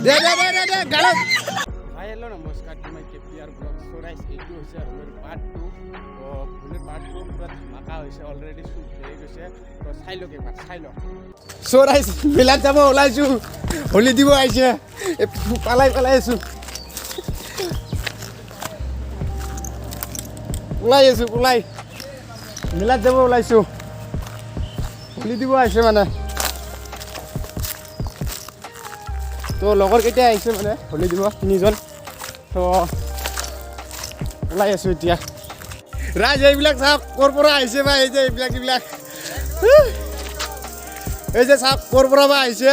দে দে দে দে দে গালত hi hello' নমস্কাৰ তোমাৰ কেপিআৰ ব্লগ চৰাইছ এইটো হৈছে আমাৰ পাৰ্ট 2 ফুলেৰ পাৰ্ট 2 পুৰো ধামাকা হৈছে অলৰেডি শুট হয়ে গৈছে তো চাই লওক এবাৰ চাই লওক চৰাইছ মেলাত যাব ওলাইছো হোলি দিব আহিছে পালাই পালাই আছো ওলাই আছো ওলাই মেলাত যাব ওলাইছো হোলি দিব আহিছে মানে তো লগৰ কেইটা আহিছে মানে হোলি দিব তিনিজন তো ওলাই আছো এতিয়া ৰাজ এইবিলাক চাওক ক'ৰ পৰা আহিছে বা এই যে এইবিলাক এই যে চাওক ক'ৰ পৰা বা আহিছে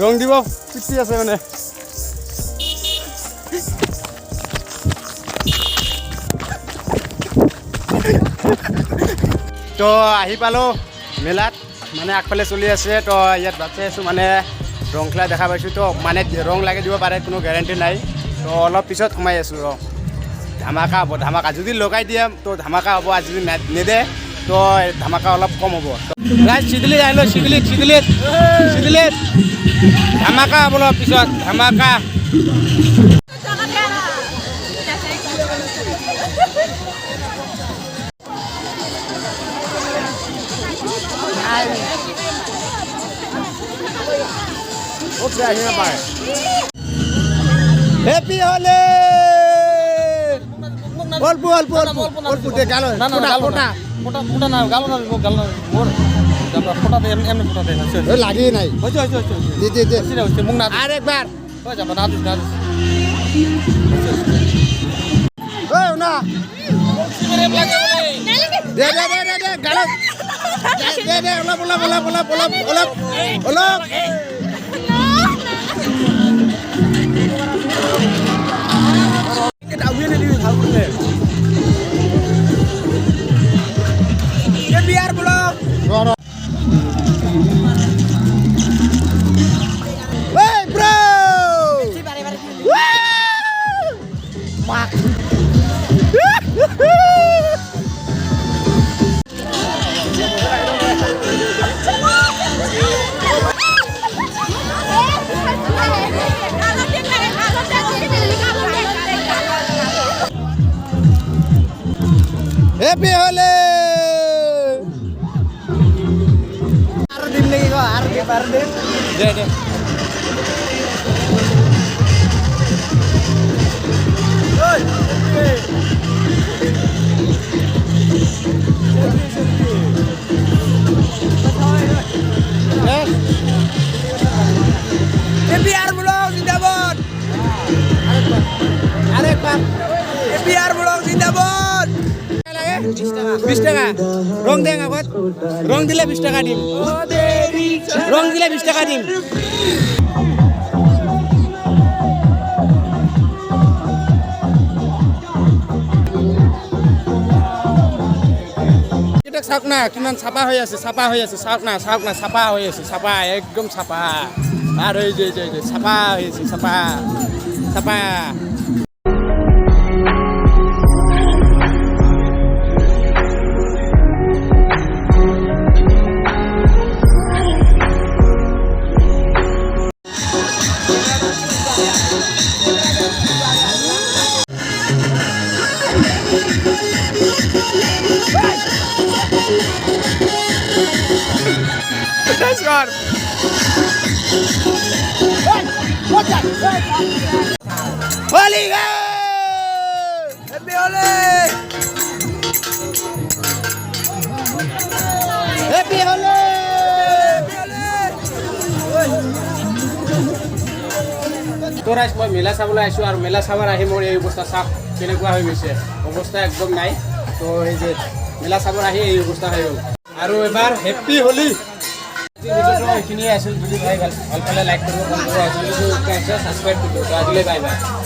ৰং দিব পিটি আছে মানে তো আহি পালোঁ মেলাত মানে আগফালে চলি আছে তো ইয়াত বাচ্চাই আছোঁ মানে ৰং খেলা দেখা পাইছোঁ তো মানে ৰং লাগে দিব পাৰে কোনো গেৰাণ্টি নাই তো অলপ পিছত সোমাই আছোঁ ধামাকা হ'ব ধামাকা যদি লগাই দিয়ে তো ধামাকা হ'ব আৰু যদি নেদে তো ধামাকা অলপ কম হ'ব ৰাইজ চিদিলিত আহিলোঁ চিদিলিত ধামাকা হ'ব অলপ পিছত ধামাকা হেপি হলে অল্পু অল্পু অল্পু অল্পু দে গালো না না ফোটা ফোটা ফোটা না গালো না গালো না মোর আমরা ফোটা দে এমনি ফোটা দে ওই লাগি নাই হইছে দে দে দে হইছে মুখ না আরেকবার কই যাব না দিস না ওই না সিমেরে লাগে বলে দে দে দে দে গালো দে দে ওলা এটা উইনে দিবি ভাল করে কেপিআর ব্লগ এই ব্রো হেপি হলে আর দিন লাগি গো আর দিন দে দে ওই কেপিআর ব্লগ জিন্দাবাদ আরেকবার কেপিআর ব্লগ জিন্দাবাদ 20 টাকা রং দেন আগত রং দিলে 20 টাকা দিম রং দিলে 20 টাকা দিম এটা চাওক না কিমান ছাপা হৈ আছে চাওক না ছাপা হৈ আছে ছাপা একদম ছাপা আৰু এই যে ছাপা হৈ আছে ছাপা Let's go. Holy go! Happy Holi! Happy Holi! তো ৰাইজ মই মেলা চাবলৈ আহিছোঁ আৰু মেলা চাবৰ আহি মোৰ এই অৱস্থা চাওক কেনেকুৱা হৈ গৈছে অৱস্থা একদম নাই তো এই যে মেলা চাবৰ আহি এই অৱস্থা হৈ গ'ল আৰু এবাৰ হেপী হোলী ভিডিঅ'টো এইখিনিয়ে আছিল যদি ভাই ভাল পালে লাইক কৰিব কমেণ্ট কৰিব ছাবস্ক্ৰাইব কৰিব তো আজিলৈ বাই বাই